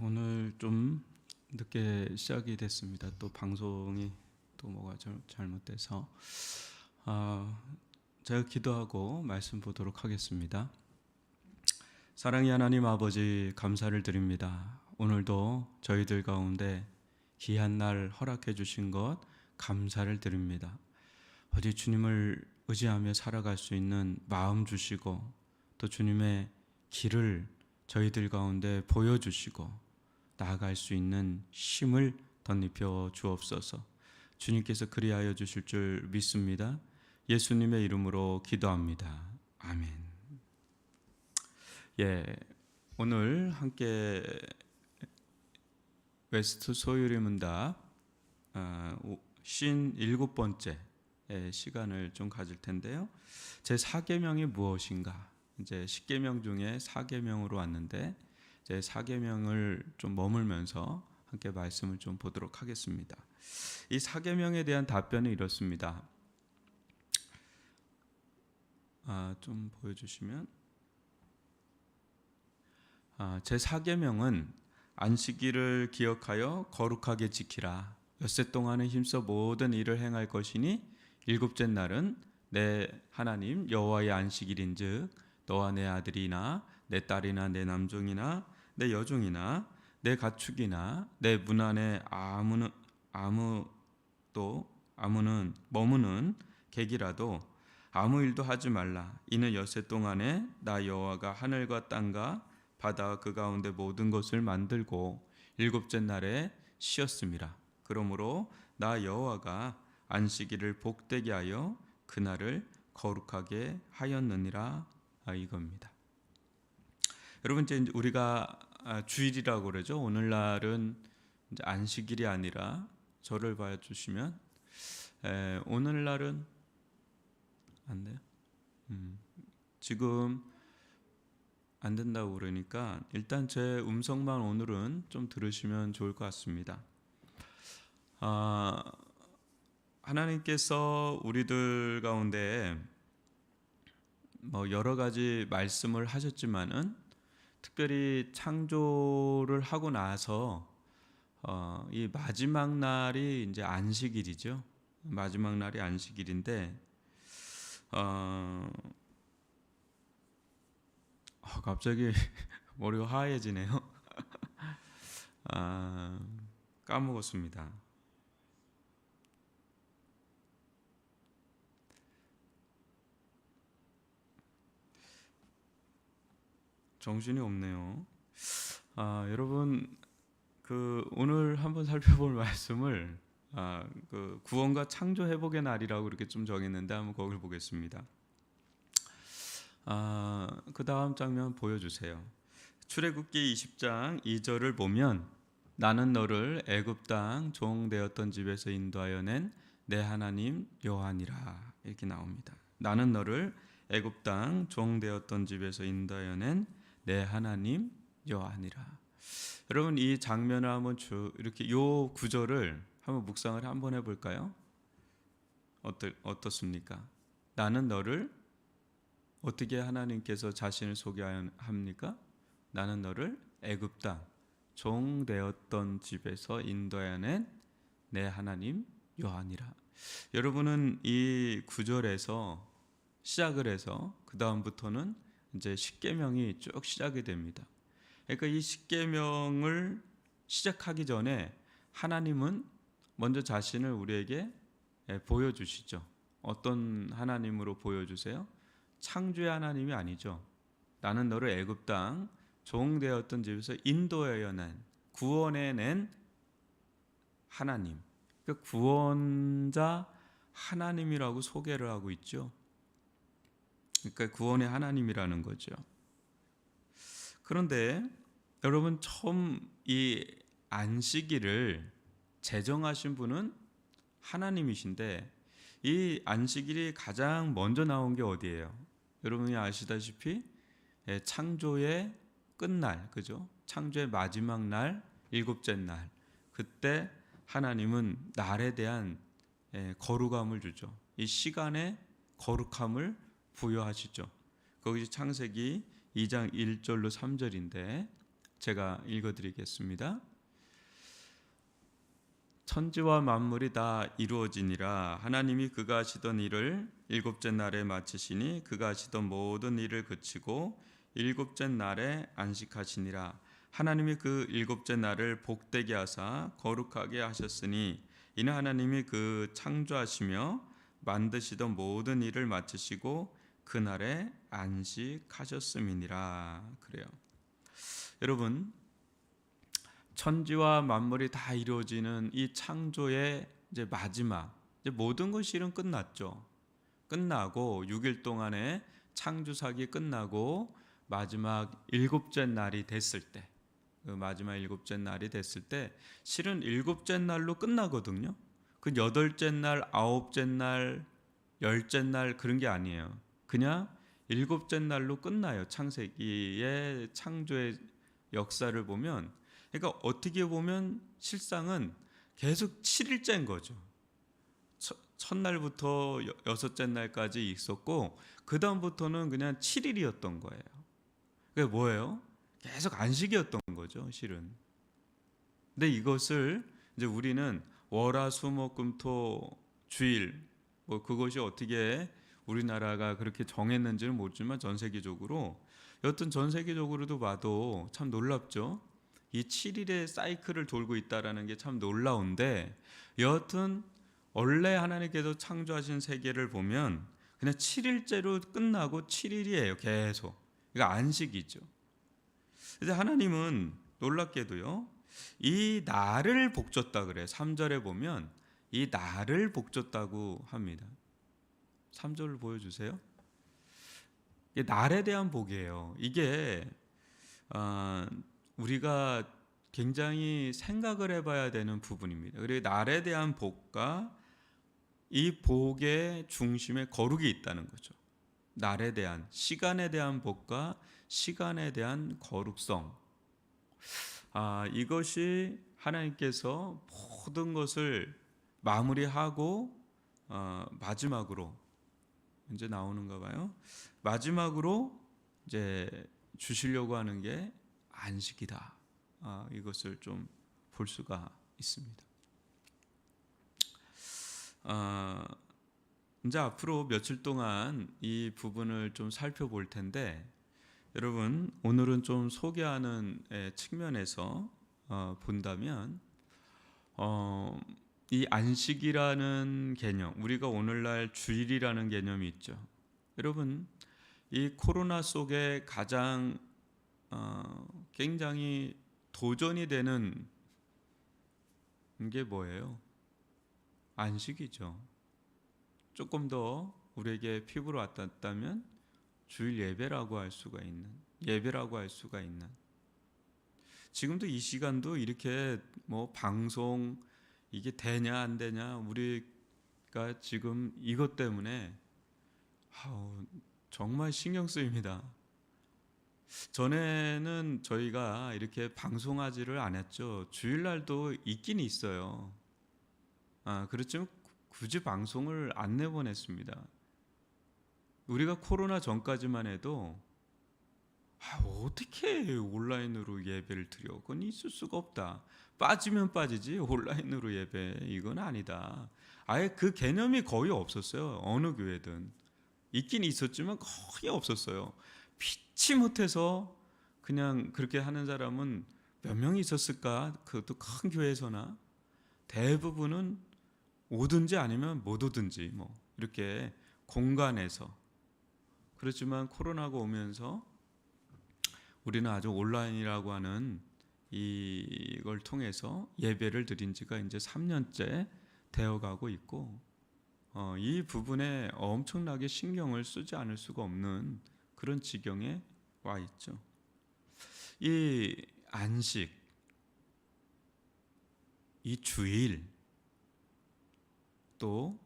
오늘 좀 늦게 시작이 됐습니다. 또 방송이 또 뭐가 잘못돼서 제가 기도하고 말씀 보도록 하겠습니다. 사랑의 하나님 아버지, 감사를 드립니다. 오늘도 저희들 가운데 귀한 날 허락해 주신 것 감사를 드립니다. 어디 주님을 의지하며 살아갈 수 있는 마음 주시고 또 주님의 길을 저희들 가운데 보여주시고 나아갈 수 있는 힘을 덧입혀 주옵소서. 주님께서 그리하여 주실 줄 믿습니다. 예수님의 이름으로 기도합니다. 아멘. 오늘 함께 웨스트 소유리 문답 57번째 시간을 좀 가질 텐데요. 제 4계명이 무엇인가? 이제 10계명 중에 4계명으로 왔는데 제 4계명을 좀 머물면서 함께 말씀을 좀 보도록 하겠습니다. 이 4계명에 대한 답변은 이렇습니다. 좀 보여주시면 제 4계명은 안식일을 기억하여 거룩하게 지키라. 엿새 동안에 힘써 모든 일을 행할 것이니 일곱째 날은 내 하나님 여호와의 안식일인즉 너와 내 아들이나 내 딸이나 내 남종이나 내 여종이나 내 가축이나 내 문 안에 아무는 머무는 객이라도 아무 일도 하지 말라. 이는 엿새 동안에 나 여호와가 하늘과 땅과 바다와 그 가운데 모든 것을 만들고 일곱째 날에 쉬었음이라. 그러므로 나 여호와가 안식일을 복되게 하여 그날을 거룩하게 하였느니라. 이겁니다. 여러분, 이제 우리가 주일이라고 그러죠. 오늘날은 이제 안식일이 아니라 저를 봐주시면 오늘날은 안 돼요. 지금 안 된다고 그러니까 일단 제 음성만 오늘은 좀 들으시면 좋을 것 같습니다. 하나님께서 우리들 가운데 여러 가지 말씀을 하셨지만은 특별히 창조를 하고 나서 이 마지막 날이 이제 안식일이죠. 마지막 날이 안식일인데 갑자기 머리가 하얘지네요. 까먹었습니다. 정신이 없네요. 여러분, 오늘 한번 살펴볼 말씀을 구원과 창조 회복의 날이라고 이렇게 좀 정했는데 한번 거기를 보겠습니다. 그 다음 장면 보여주세요. 출애굽기 20장 2절을 보면 나는 너를 애굽 땅 종 되었던 집에서 인도하여 낸 내 하나님 여호와니라 이렇게 나옵니다. 나는 너를 애굽 땅 종 되었던 집에서 인도하여 낸 내 하나님 여호와니라. 여러분, 이 장면을 한번 이렇게 요 구절을 한번 묵상을 한번 해볼까요? 어떻습니까? 나는 너를 어떻게 하나님께서 자신을 소개합니까? 나는 너를 애굽 땅 종 되었던 집에서 인도하여 낸 내 하나님 여호와니라. 여러분은 이 구절에서 시작을 해서 그 다음부터는 이제 10계명이 쭉 시작이 됩니다. 그러니까 이 10계명을 시작하기 전에 하나님은 먼저 자신을 우리에게 보여주시죠. 어떤 하나님으로 보여주세요? 창조의 하나님이 아니죠. 나는 너를 애굽 땅 종 되었던 집에서 인도하여 낸, 구원해 낸 하나님. 그러니까 구원자 하나님이라고 소개를 하고 있죠. 그러니까 구원의 하나님이라는 거죠. 그런데 여러분, 처음 이 안식일을 제정하신 분은 하나님이신데 이 안식일이 가장 먼저 나온 게 어디예요? 여러분이 아시다시피 창조의 끝날, 그죠? 창조의 마지막 날, 일곱째 날. 그때 하나님은 날에 대한 거룩함을 주죠. 이 시간에 거룩함을 부여하시죠. 거기 창세기 2장 1절로 3절인데 제가 읽어드리겠습니다. 천지와 만물이 다 이루어지니라. 하나님이 그가 하시던 일을 일곱째 날에 마치시니 그가 하시던 모든 일을 그치고 일곱째 날에 안식하시니라. 하나님이 그 일곱째 날을 복되게 하사 거룩하게 하셨으니 이는 하나님이 그 창조하시며 만드시던 모든 일을 마치시고 그날에 안식하셨음이니라. 그래요. 여러분, 천지와 만물이 다 이루어지는 이 창조의 이제 마지막, 이제 모든 것이 실은 끝났죠. 끝나고 6일 동안의 창조사기 끝나고 마지막 일곱째 날이 됐을 때, 그 마지막 일곱째 날이 됐을 때 실은 일곱째 날로 끝나거든요. 그 여덟째 날, 아홉째 날, 열째 날 그런 게 아니에요. 그냥 일곱째 날로 끝나요. 창세기의 창조의 역사를 보면, 그러니까 어떻게 보면 실상은 계속 7일째인 거죠. 첫날부터 여섯째 날까지 있었고 그 다음부터는 그냥 7일이었던 거예요. 그게 뭐예요? 계속 안식이었던 거죠, 실은. 근데 이것을 이제 우리는 월화수목금토 주일, 뭐 그것이 어떻게 우리나라가 그렇게 정했는지는 모르지만 전 세계적으로, 여튼 전 세계적으로도 봐도 참 놀랍죠. 이 7일의 사이클을 돌고 있다라는 게 참 놀라운데, 여하튼 원래 하나님께서 창조하신 세계를 보면 그냥 7일째로 끝나고 7일이에요. 계속. 이거 안식이죠. 그래서 하나님은 놀랍게도요, 이 날을 복줬다 그래요. 3절에 보면 이 날을 복줬다고 합니다. 3절을 보여주세요. 이게 날에 대한 복이에요. 이게 우리가 굉장히 생각을 해봐야 되는 부분입니다. 그리고 날에 대한 복과 이 복의 중심에 거룩이 있다는 거죠. 날에 대한, 시간에 대한 복과 시간에 대한 거룩성. 이것이 하나님께서 모든 것을 마무리하고 마지막으로 이제 나오는가 봐요. 마지막으로 이제 주시려고 하는 게 안식이다. 이것을 좀 볼 수가 있습니다. 이제 앞으로 며칠 동안 이 부분을 좀 살펴볼 텐데, 여러분 오늘은 좀 소개하는 측면에서 본다면 이 안식이라는 개념, 우리가 오늘날 주일이라는 개념이 있죠. 여러분, 이 코로나 속에 가장 굉장히 도전이 되는 게 뭐예요? 안식이죠. 조금 더 우리에게 피부로 와닿다면 주일 예배라고 할 수가 있는, 예배라고 할 수가 있는. 지금도 이 시간도 이렇게 뭐 방송 이게 되냐 안 되냐, 우리가 지금 이것 때문에 정말 신경 쓰입니다. 전에는 저희가 이렇게 방송하지를 않았죠. 주일날도 있긴 있어요. 그렇지만 굳이 방송을 안 내보냈습니다. 우리가 코로나 전까지만 해도 어떻게 온라인으로 예배를 드려? 그건 있을 수가 없다. 빠지면 빠지지 온라인으로 예배 이건 아니다. 아예 그 개념이 거의 없었어요. 어느 교회든 있긴 있었지만 거의 없었어요. 피치 못해서 그냥 그렇게 하는 사람은 몇 명이 있었을까? 그것도 큰 교회에서나. 대부분은 오든지 아니면 못 오든지 뭐 이렇게 공간에서. 그렇지만 코로나가 오면서 우리는 아주 온라인이라고 하는 이걸 통해서 예배를 드린 지가 이제 3년째 되어가고 있고, 이 부분에 엄청나게 신경을 쓰지 않을 수가 없는 그런 지경에 와 있죠. 이 안식, 이 주일, 또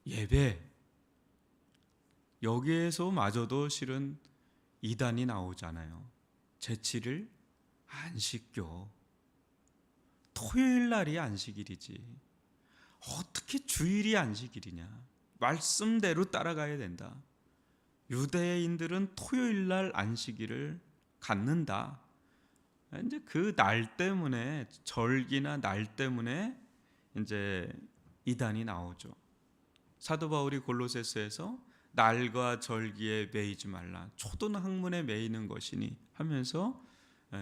예배, 여기에서마저도 실은 이단이 나오잖아요. 제7일 안식교. 토요일 날이 안식일이지. 어떻게 주일이 안식일이냐. 말씀대로 따라가야 된다. 유대인들은 토요일 날 안식일을 갖는다. 이제 그 날 때문에, 절기나 날 때문에 이제 이단이 나오죠. 사도 바울이 골로새서에서 날과 절기에 매이지 말라, 초든 학문에 매이는 것이니 하면서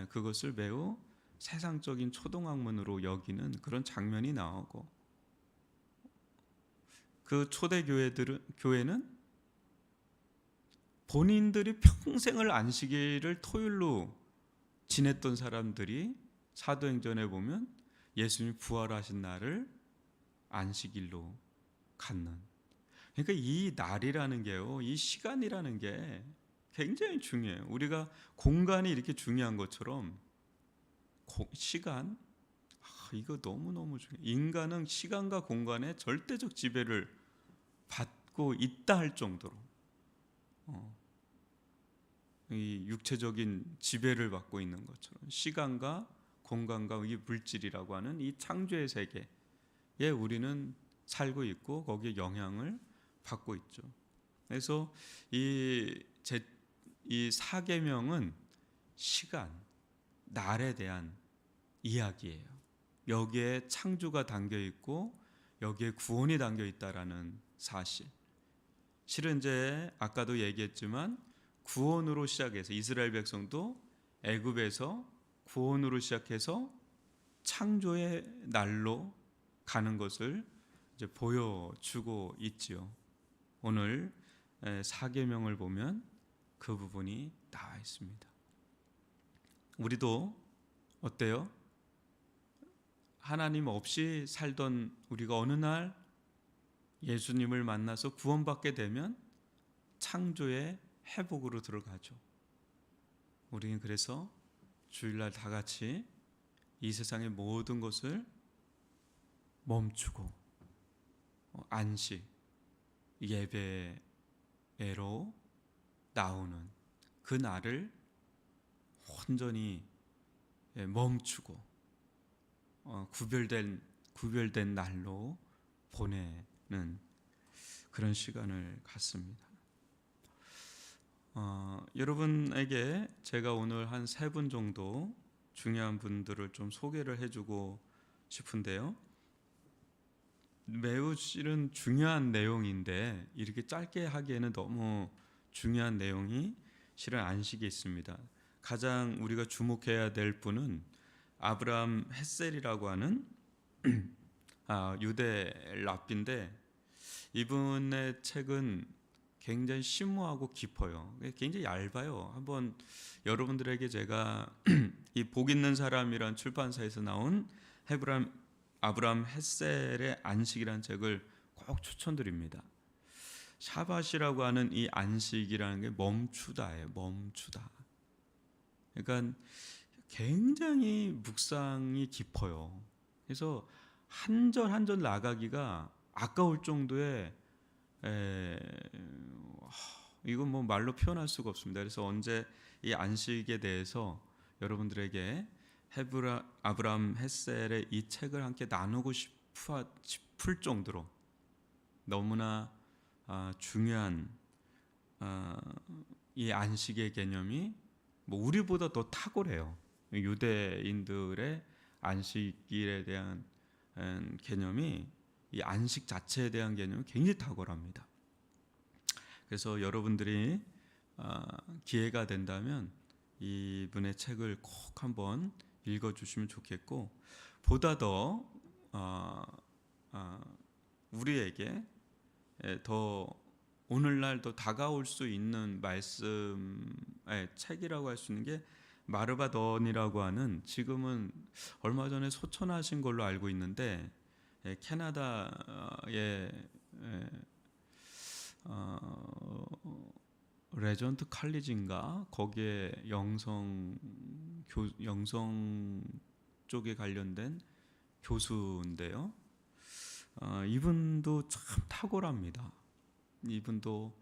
그것을 매우 세상적인 초등학문으로 여기는 그런 장면이 나오고, 그 초대 교회는 본인들이 평생을 안식일을 토요일로 지냈던 사람들이 사도행전에 보면 예수님이 부활하신 날을 안식일로 갖는, 그러니까 이 날이라는 게요, 이 시간이라는 게 굉장히 중요해요. 우리가 공간이 이렇게 중요한 것처럼 시간, 이거 너무너무 중요해요. 인간은 시간과 공간에 절대적 지배를 받고 있다 할 정도로 이 육체적인 지배를 받고 있는 것처럼 시간과 공간과 이 물질이라고 하는 이 창조의 세계에 우리는 살고 있고 거기에 영향을 받고 있죠. 그래서 이 사계명은 시간, 날에 대한 이야기예요. 여기에 창조가 담겨 있고 여기에 구원이 담겨 있다라는 사실. 실은 이제 아까도 얘기했지만 구원으로 시작해서 이스라엘 백성도 애굽에서 구원으로 시작해서 창조의 날로 가는 것을 이제 보여주고 있지요. 오늘 사계명을 보면 그 부분이 나와 있습니다. 우리도 어때요? 하나님 없이 살던 우리가 어느 날 예수님을 만나서 구원받게 되면 창조의 회복으로 들어가죠. 우리는 그래서 주일날 다 같이 이 세상의 모든 것을 멈추고 안식, 예배로 나오는 그 날을 온전히 멈추고 구별된 날로 보내는 그런 시간을 갖습니다. 여러분에게 제가 오늘 한 3분 정도 중요한 분들을 좀 소개를 해주고 싶은데요. 매우 실은 중요한 내용인데 이렇게 짧게 하기에는 너무 중요한 내용이 실은 안식에 있습니다. 가장 우리가 주목해야 될 분은 아브라함 헷셀이라고 하는 유대 랍비인데, 이분의 책은 굉장히 심오하고 깊어요. 굉장히 얇아요. 한번 여러분들에게 제가 이 복 있는 사람이란 출판사에서 나온 아브라함 헷셀의 안식이라는 책을 꼭 추천드립니다. 샤밧이라고 하는 이 안식이라는 게 멈추다예요. 멈추다. 그러니까 굉장히 묵상이 깊어요. 그래서 한 절 한 절 나가기가 아까울 정도의 이건 뭐 말로 표현할 수가 없습니다. 그래서 언제 이 안식에 대해서 여러분들에게 아브라함 헷셀의 이 책을 함께 나누고 싶을 정도로 너무나 중요한 이 안식의 개념이 뭐 우리보다 더 탁월해요. 유대인들의 안식일에 대한 개념이, 이 안식 자체에 대한 개념이 굉장히 탁월합니다. 그래서 여러분들이 기회가 된다면 이분의 책을 꼭 한번 읽어주시면 좋겠고, 보다 더 우리에게 더 오늘날 더 다가올 수 있는 말씀의 책이라고 할 수 있는 게 마르바던이라고 하는, 지금은 얼마 전에 소천하신 걸로 알고 있는데 캐나다의 레전트 칼리지인가 거기에 영성 쪽에 관련된 교수인데요. 이분도 참 탁월합니다. 이분도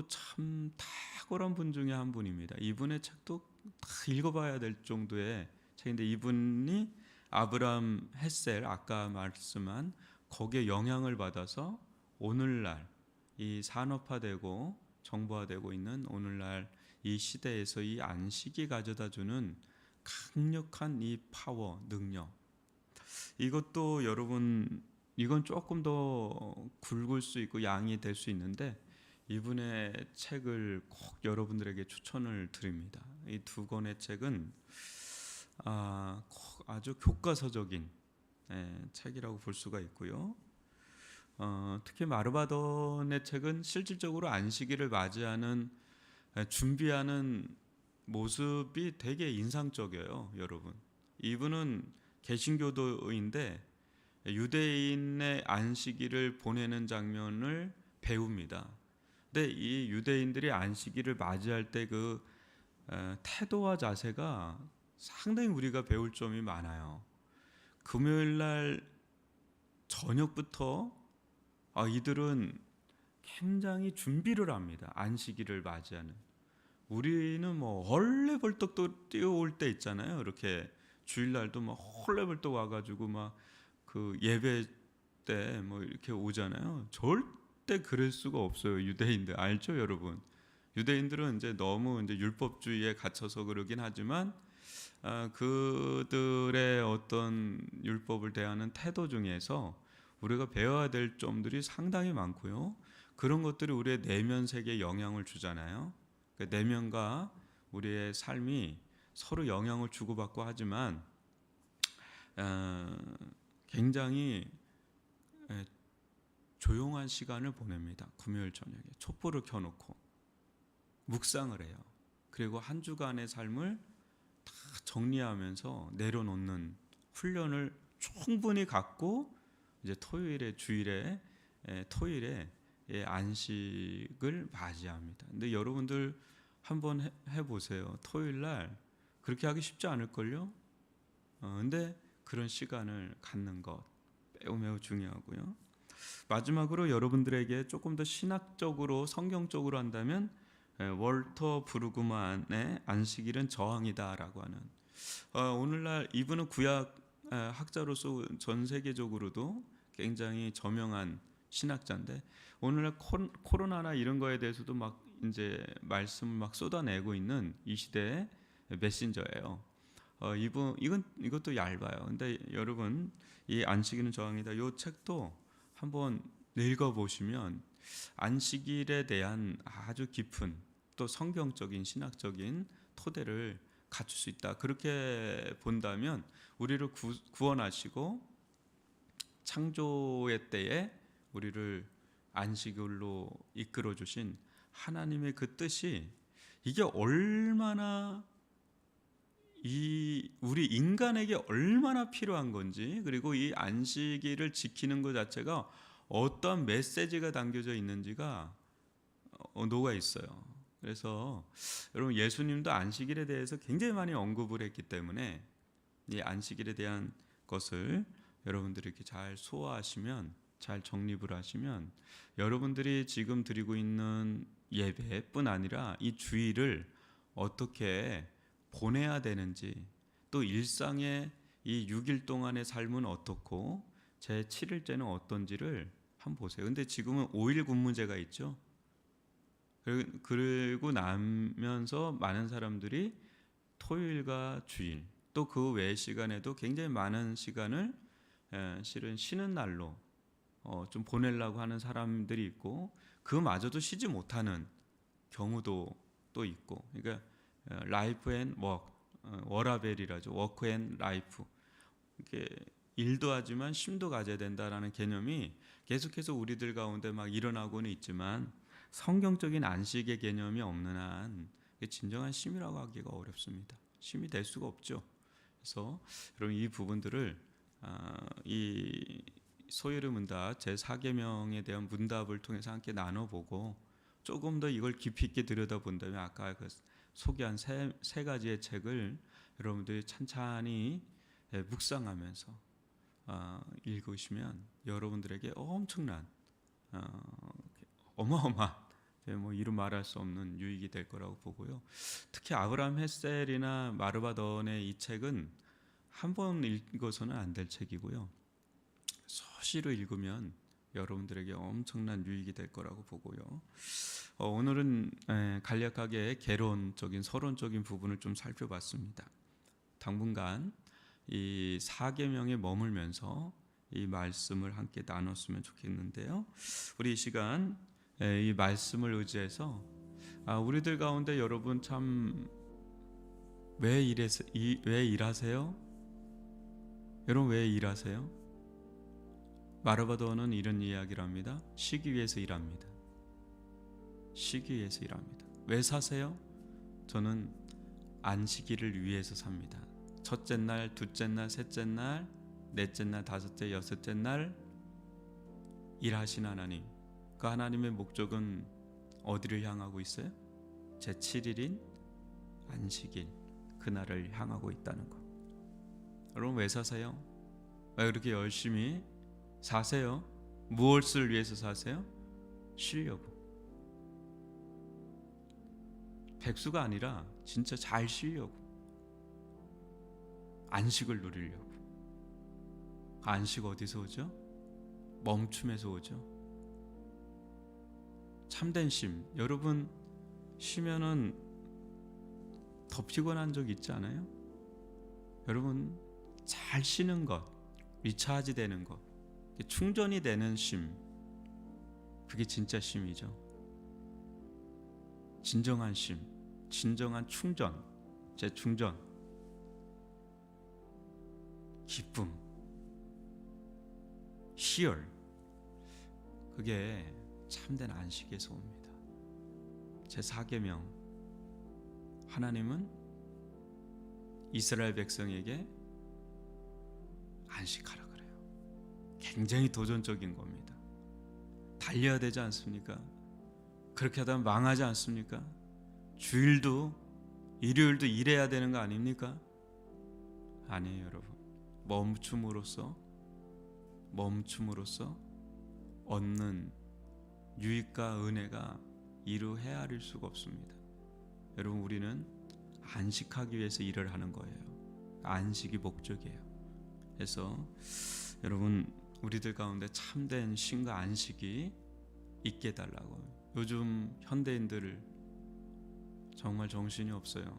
참 탁월한 분 중에 한 분입니다. 이분의 책도 다 읽어봐야 될 정도의 책인데, 이분이 아브라함 헷셀 아까 말씀한 거기에 영향을 받아서 오늘날 이 산업화되고 정보화되고 있는 오늘날 이 시대에서 이 안식이 가져다주는 강력한 이 파워, 능력, 이것도 여러분, 이건 조금 더 굵을 수 있고 양이 될 수 있는데 이분의 책을 꼭 여러분들에게 추천을 드립니다. 이 두 권의 책은 꼭 아주 교과서적인 책이라고 볼 수가 있고요. 특히 마르바돈의 책은 실질적으로 안식일을 맞이하는 준비하는 모습이 되게 인상적이에요, 여러분. 이분은 개신교도인데 유대인의 안식일을 보내는 장면을 배웁니다. 근데 이 유대인들이 안식일을 맞이할 때 그 태도와 자세가 상당히 우리가 배울 점이 많아요. 금요일 날 저녁부터 이들은 굉장히 준비를 합니다. 안식일을 맞이하는. 우리는 뭐 헐레벌떡 뛰어올 때 있잖아요. 이렇게 주일날도 막 헐레벌떡 와가지고 막 그 예배 때 뭐 이렇게 오잖아요. 절대 그럴 수가 없어요. 유대인들 알죠, 여러분? 유대인들은 이제 너무 이제 율법주의에 갇혀서 그러긴 하지만 그들의 어떤 율법을 대하는 태도 중에서 우리가 배워야 될 점들이 상당히 많고요. 그런 것들이 우리의 내면 세계에 영향을 주잖아요. 그 내면과 우리의 삶이 서로 영향을 주고받고 하지만 굉장히 조용한 시간을 보냅니다. 금요일 저녁에 촛불을 켜놓고 묵상을 해요. 그리고 한 주간의 삶을 다 정리하면서 내려놓는 훈련을 충분히 갖고 이제 토요일에 안식을 맞이합니다. 근데 여러분들 한번 해보세요. 토요일 날 그렇게 하기 쉽지 않을걸요? 근데 그런 시간을 갖는 것 매우 중요하고요. 마지막으로 여러분들에게 조금 더 신학적으로 성경적으로 한다면 월터 브루그만의 안식일은 저항이다라고 하는 오늘날 이분은 구약 학자로서 전 세계적으로도 굉장히 저명한 신학자인데 오늘날 코로나나 이런 거에 대해서도 막 이제 말씀을 막 쏟아내고 있는 이 시대의 메신저예요. 이것도 얇아요. 근데 여러분 이 안식일은 저항이다. 이 책도 한번 읽어보시면 안식일에 대한 아주 깊은 또 성경적인 신학적인 토대를 갖출 수 있다. 그렇게 본다면 우리를 구원하시고 창조의 때에 우리를 안식일로 이끌어 주신 하나님의 그 뜻이 이게 얼마나 우리 인간에게 얼마나 필요한 건지, 그리고 이 안식일을 지키는 것 자체가 어떤 메시지가 담겨져 있는지가 녹아 있어요. 그래서 여러분 예수님도 안식일에 대해서 굉장히 많이 언급을 했기 때문에 이 안식일에 대한 것을 여러분들이 이렇게 잘 소화하시면, 잘 정립을 하시면 여러분들이 지금 드리고 있는 예배뿐 아니라 이 주일을 어떻게 보내야 되는지, 또 일상의 이 6일 동안의 삶은 어떻고 제 7일째는 어떤지를 한번 보세요. 근데 지금은 5일 근무제가 있죠. 그리고 나면서 많은 사람들이 토요일과 주일 또 그 외 시간에도 굉장히 많은 시간을 실은 쉬는 날로 좀 보내려고 하는 사람들이 있고 그마저도 쉬지 못하는 경우도 또 있고, 그러니까 라이프 앤 워크, 워라벨이라죠. 워크 앤 라이프. 이렇게 일도 하지만 쉼도 가져야 된다라는 개념이 계속해서 우리들 가운데 막 일어나고는 있지만 성경적인 안식의 개념이 없는 한 진정한 쉼이라고 하기가 어렵습니다. 쉼이 될 수가 없죠. 그래서 여러분 이 부분들을 이 소요의 문답 제4계명에 대한 문답을 통해서 함께 나눠보고 조금 더 이걸 깊이 있게 들여다본다면 아까 그 소개한 세 가지의 책을 여러분들이 찬찬히 묵상하면서 읽으시면 여러분들에게 엄청난 어마어마한 뭐 이루 말할 수 없는 유익이 될 거라고 보고요. 특히 아브라함 햇셀이나 마르바돈의 이 책은 한 번 읽어서는 안 될 책이고요. 수시로 읽으면 여러분들에게 엄청난 유익이 될 거라고 보고요. 오늘은 간략하게 개론적인 서론적인 부분을 좀 살펴봤습니다. 당분간 이 사계명에 머물면서 이 말씀을 함께 나눴으면 좋겠는데요. 우리 이 시간 이 말씀을 의지해서 우리들 가운데 여러분 참 왜 일하세요? 여러분 왜 일하세요? 마르바도어는 이런 이야기를 합니다. 쉬기 위해서 일합니다. 쉬기 위해서 일합니다. 왜 사세요? 저는 안식일을 위해서 삽니다. 첫째 날, 둘째 날, 셋째 날, 넷째 날, 다섯째, 여섯째 날 일하신 하나님. 그 하나님의 목적은 어디를 향하고 있어요? 제7일인 안식일, 그날을 향하고 있다는 것. 여러분 왜 사세요? 왜 그렇게 열심히 사세요? 무엇을 위해서 사세요? 쉬려고. 백수가 아니라 진짜 잘 쉬려고. 안식을 누리려고. 안식 어디서 오죠? 멈춤에서 오죠. 참된 쉼. 여러분 쉬면은 더 피곤한 적 있지 않아요? 여러분 잘 쉬는 것, 리차지 되는 것, 충전이 되는 쉼, 그게 진짜 쉼이죠. 진정한 쉼, 진정한 충전, 재충전, 기쁨, 희열, 그게 참된 안식에서 옵니다. 제4계명, 하나님은 이스라엘 백성에게 안식하라 그래요. 굉장히 도전적인 겁니다. 달려야 되지 않습니까? 그렇게 하다 망하지 않습니까? 주일도 일요일도 일해야 되는 거 아닙니까? 아니에요, 여러분. 멈춤으로써 얻는 유익과 은혜가 이루 헤아릴 수가 없습니다. 여러분 우리는 안식하기 위해서 일을 하는 거예요. 안식이 목적이에요. 그래서 여러분 우리들 가운데 참된 쉼과 안식이 있게 해달라고. 요즘 현대인들 정말 정신이 없어요.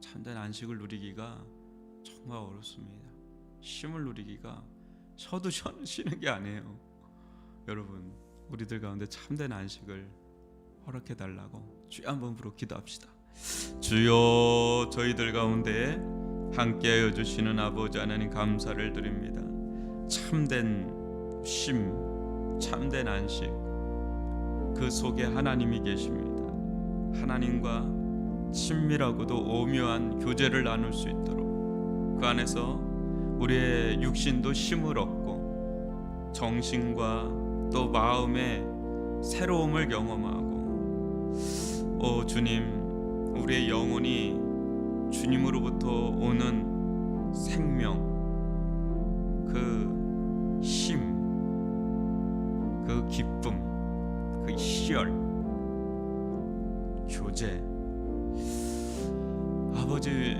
참된 안식을 누리기가 정말 어렵습니다. 쉼을 누리기가 쉬어도 쉬는 게 아니에요. 여러분 우리들 가운데 참된 안식을 허락해 달라고 주여 한번 부르고 기도합시다. 주여, 저희들 가운데 함께하여 주시는 아버지 하나님 감사를 드립니다. 참된 쉼, 참된 안식, 그 속에 하나님이 계십니다. 하나님과 친밀하고도 오묘한 교제를 나눌 수 있도록 그 안에서 우리의 육신도 쉼을 얻고 정신과 또 마음의 새로움을 경험하고, 오 주님, 우리의 영혼이 주님으로부터 오는 생명, 그 쉼, 그 기쁨, 그 희열, 교제. 아버지,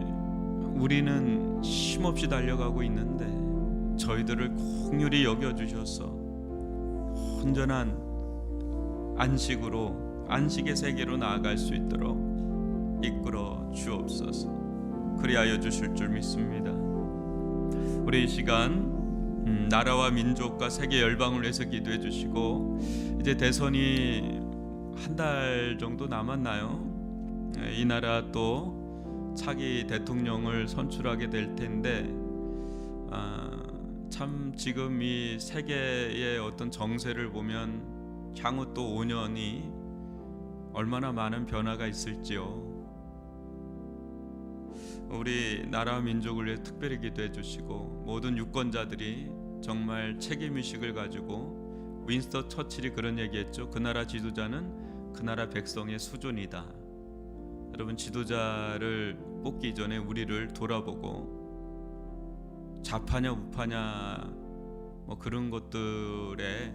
우리는 쉼없이 달려가고 있는데 저희들을 긍휼히 여겨주셔서 온전한 안식으로, 안식의 세계로 나아갈 수 있도록 이끌어 주옵소서. 그리하여 주실 줄 믿습니다. 우리 이 시간 나라와 민족과 세계 열방을 위해서 기도해 주시고, 이제 대선이 한 달 정도 남았나요? 이 나라 또 차기 대통령을 선출하게 될 텐데, 참 지금 이 세계의 어떤 정세를 보면 향후 또 5년이 얼마나 많은 변화가 있을지요. 우리 나라와 민족을 위해 특별히 기도해 주시고, 모든 유권자들이 정말 책임의식을 가지고, 윈스턴 처칠이 그런 얘기했죠. 그 나라 지도자는 그 나라 백성의 수준이다. 여러분, 지도자를 뽑기 전에 우리를 돌아보고 좌파냐 우파냐 뭐 그런 것들에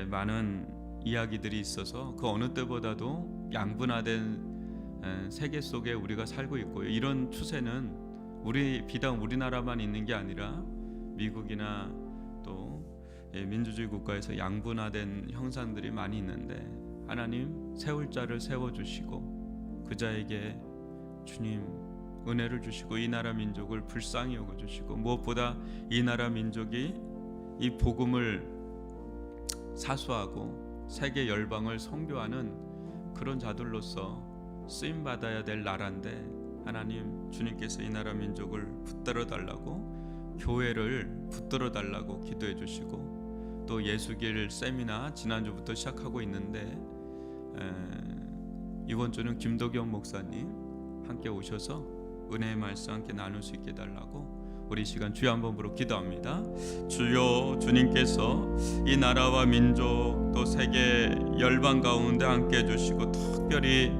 많은 이야기들이 있어서 그 어느 때보다도 양분화된 세계 속에 우리가 살고 있고요. 이런 추세는 비단 우리나라만 있는 게 아니라 미국이나 또 민주주의 국가에서 양분화된 형상들이 많이 있는데 하나님 세울 자를 세워주시고 그 자에게 주님 은혜를 주시고 이 나라 민족을 불쌍히 여겨주시고 무엇보다 이 나라 민족이 이 복음을 사수하고 세계 열방을 선교하는 그런 자들로서 쓰임받아야 될 나라인데 하나님 주님께서 이 나라 민족을 붙들어 달라고 교회를 붙들어 달라고 기도해 주시고 또 예수길 세미나 지난주부터 시작하고 있는데 이번 주는 김도경 목사님 함께 오셔서 은혜의 말씀 함께 나눌 수 있게 해달라고 우리 시간 주여 한번 부르 기도합니다. 주여 주님께서 이 나라와 민족 또 세계 열방 가운데 함께 해주시고 특별히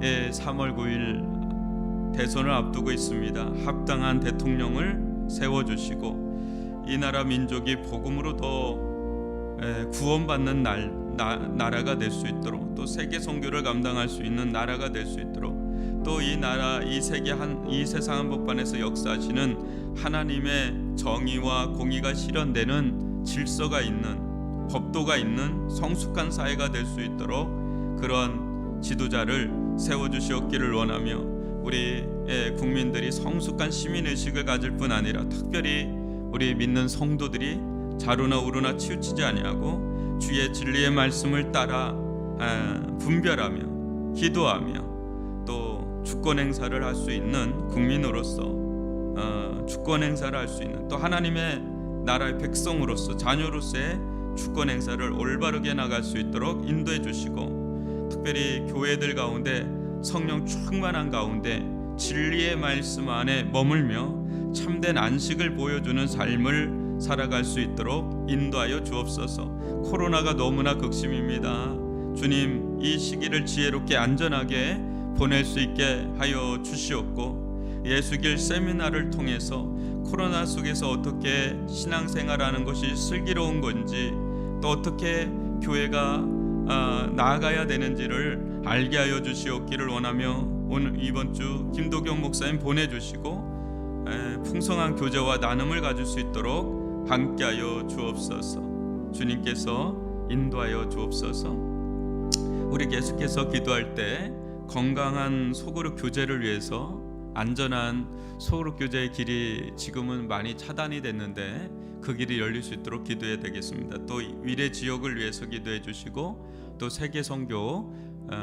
3월 9일 대선을 앞두고 있습니다. 합당한 대통령을 세워주시고 이 나라 민족이 복음으로 더 구원받는 나라가 될 수 있도록 또 세계 선교를 감당할 수 있는 나라가 될 수 있도록 또 이 나라 이 세상 한복판에서 역사하시는 하나님의 정의와 공의가 실현되는 질서가 있는 법도가 있는 성숙한 사회가 될 수 있도록 그러한 지도자를 세워주시옵기를 원하며 우리 국민들이 성숙한 시민의식을 가질 뿐 아니라 특별히 우리 믿는 성도들이 자루나 우루나 치우치지 아니하고 주의 진리의 말씀을 따라 분별하며 기도하며 또 주권 행사를 할 수 있는 국민으로서 주권 행사를 할 수 있는 또 하나님의 나라의 백성으로서 자녀로서의 주권 행사를 올바르게 나갈 수 있도록 인도해 주시고 특별히 교회들 가운데 성령 충만한 가운데 진리의 말씀 안에 머물며 참된 안식을 보여주는 삶을 살아갈 수 있도록 인도하여 주옵소서. 코로나가 너무나 극심입니다. 주님 이 시기를 지혜롭게 안전하게 보낼 수 있게 하여 주시옵고 예수길 세미나를 통해서 코로나 속에서 어떻게 신앙생활하는 것이 슬기로운 건지 또 어떻게 교회가 나아가야 되는지를 알게 하여 주시옵기를 원하며 오늘 이번 주 김도경 목사님 보내주시고 풍성한 교제와 나눔을 가질 수 있도록 함께하여 주옵소서. 주님께서 인도하여 주옵소서. 우리 계속해서 기도할 때 건강한 소그룹 교제를 위해서 안전한 소그룹 교제의 길이 지금은 많이 차단이 됐는데 그 길이 열릴 수 있도록 기도해야 되겠습니다. 또 위례 지역을 위해서 기도해 주시고 또 세계 선교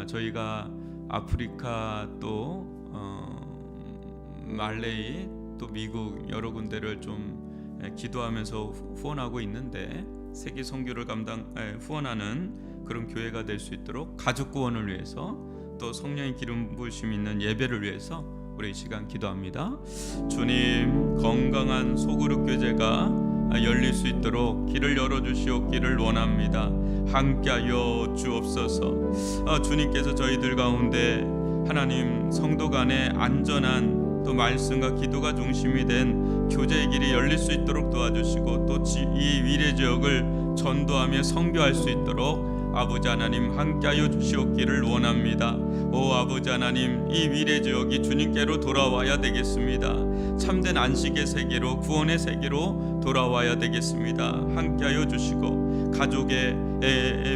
저희가 아프리카 또 말레이 또 미국 여러 군데를 좀 기도하면서 후원하고 있는데 세계 선교를 후원하는 그런 교회가 될 수 있도록 가족 구원을 위해서 또 성령의 기름 부으심 있는 예배를 위해서 우리 이 시간 기도합니다. 주님 건강한 소그룹 교제가 열릴 수 있도록 길을 열어주시옵기를 원합니다. 함께하여 주옵소서. 주님께서 저희들 가운데 하나님 성도 간의 안전한 또 말씀과 기도가 중심이 된 교제의 길이 열릴 수 있도록 도와주시고 또 이 위례 지역을 전도하며 선교할 수 있도록 아버지 하나님 함께하여 주시옵기를 원합니다. 오 아버지 하나님 이 위례 지역이 주님께로 돌아와야 되겠습니다. 참된 안식의 세계로 구원의 세계로 돌아와야 되겠습니다. 함께하여 주시고 가족의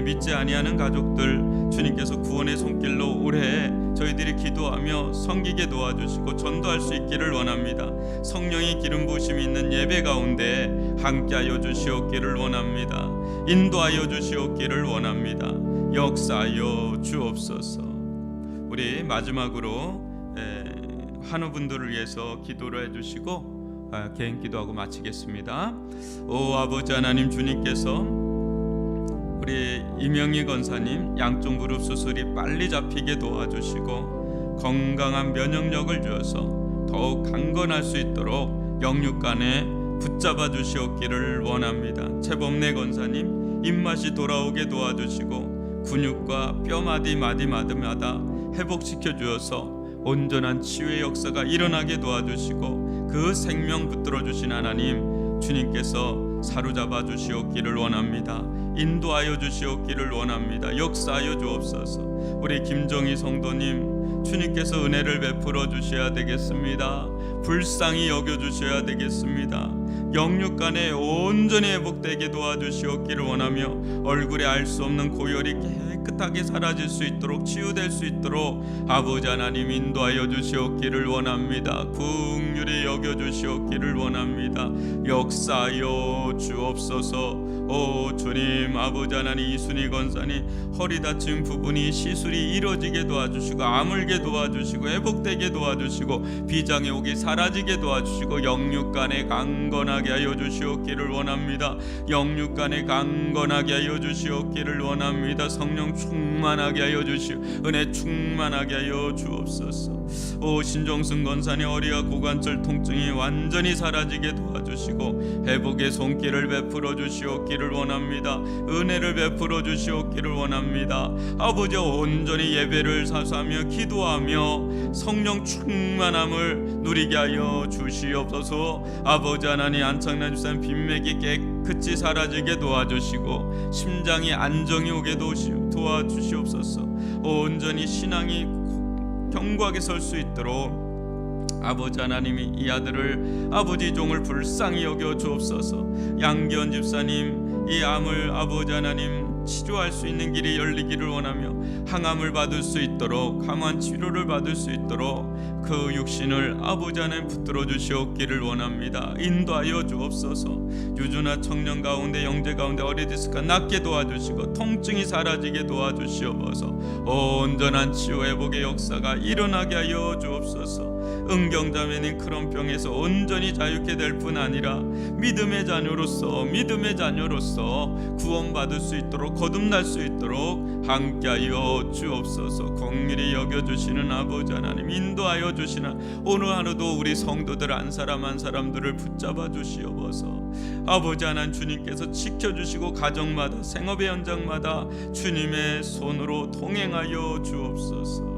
믿지 아니하는 가족들 주님께서 구원의 손길로 올해 저희들이 기도하며 섬기게 도와주시고 전도할 수 있기를 원합니다. 성령의 기름 부으심이 있는 예배 가운데 함께하여 주시옵기를 원합니다. 인도하여 주시옵기를 원합니다. 역사하여 주옵소서. 우리 마지막으로 환우분들을 위해서 기도를 해주시고 개인 기도하고 마치겠습니다. 오 아버지 하나님 주님께서 우리 이명희 권사님 양쪽 무릎 수술이 빨리 잡히게 도와주시고 건강한 면역력을 주어서 더욱 강건할 수 있도록 영육간에 붙잡아 주시옵기를 원합니다. 최범래 권사님 입맛이 돌아오게 도와주시고 근육과 뼈마디마다 회복시켜 주어서 온전한 치유의 역사가 일어나게 도와주시고 그 생명 붙들어 주신 하나님 주님께서 사로잡아 주시옵기를 원합니다. 인도하여 주시옵기를 원합니다. 역사하여 주옵소서. 우리 김정희 성도님 주님께서 은혜를 베풀어 주셔야 되겠습니다. 불쌍히 여겨 주셔야 되겠습니다. 영육간에 온전히 회복되게 도와주시옵기를 원하며 얼굴에 알 수 없는 고열이 깨끗하게 사라질 수 있도록 치유될 수 있도록 아버지 하나님 인도하여 주시옵기를 원합니다. 긍휼히 여겨 주시옵기를 원합니다. 역사하여 주옵소서. 오 주님, 아버지 하나님, 이순희 권사님 허리 다친 부분이 시술이 이루어지게 도와주시고 아물게 도와주시고 회복되게 도와주시고 비장의 옥이 사라지게 도와주시고 영육간에 강건하게 하여 주시옵기를 원합니다. 영육간에 강건하게 하여 주시옵기를 원합니다. 성령 충만하게 하여 주시오. 은혜 충만하게 하여 주옵소서. 오 신종승 권사님 허리와 고관절 통증이 완전히 사라지게 도와주시고 회복의 손길을 베풀어 주시옵기를 원합니다. 은혜를 베풀어 주시옵기를 원합니다. 아버지 온전히 예배를 사수하며 기도하며 성령 충만함을 누리게 하여 주시옵소서. 아버지 하나님, 안창란 집사님 빈맥이 깨끗이 사라지게 도와주시고 심장이 안정이 오게 도와주시옵소서. 온전히 신앙이 견고하게 설 수 있도록 아버지 하나님이 이 아들을 아버지 종을 불쌍히 여겨 주옵소서. 양기현 집사님 이 암을 아버지 하나님 치료할 수 있는 길이 열리기를 원하며 항암을 받을 수 있도록 항암 치료를 받을 수 있도록 그 육신을 아버지 하나님 붙들어 주시옵기를 원합니다. 인도하여 주옵소서. 유주나 청년 가운데 영재 가운데 어레디스가 낫게 도와주시고 통증이 사라지게 도와주시옵소서. 온전한 치유 회복의 역사가 일어나게 하여 주옵소서. 은경자매는 그런 병에서 온전히 자유케 될 뿐 아니라 믿음의 자녀로서 구원받을 수 있도록 거듭날 수 있도록 함께하여 주옵소서. 긍휼히 여겨주시는 아버지 하나님, 인도하여 주시는 오늘 하루도 우리 성도들 한 사람 한 사람들을 붙잡아 주시옵소서. 아버지 하나님, 주님께서 지켜주시고 가정마다 생업의 현장마다 주님의 손으로 동행하여 주옵소서.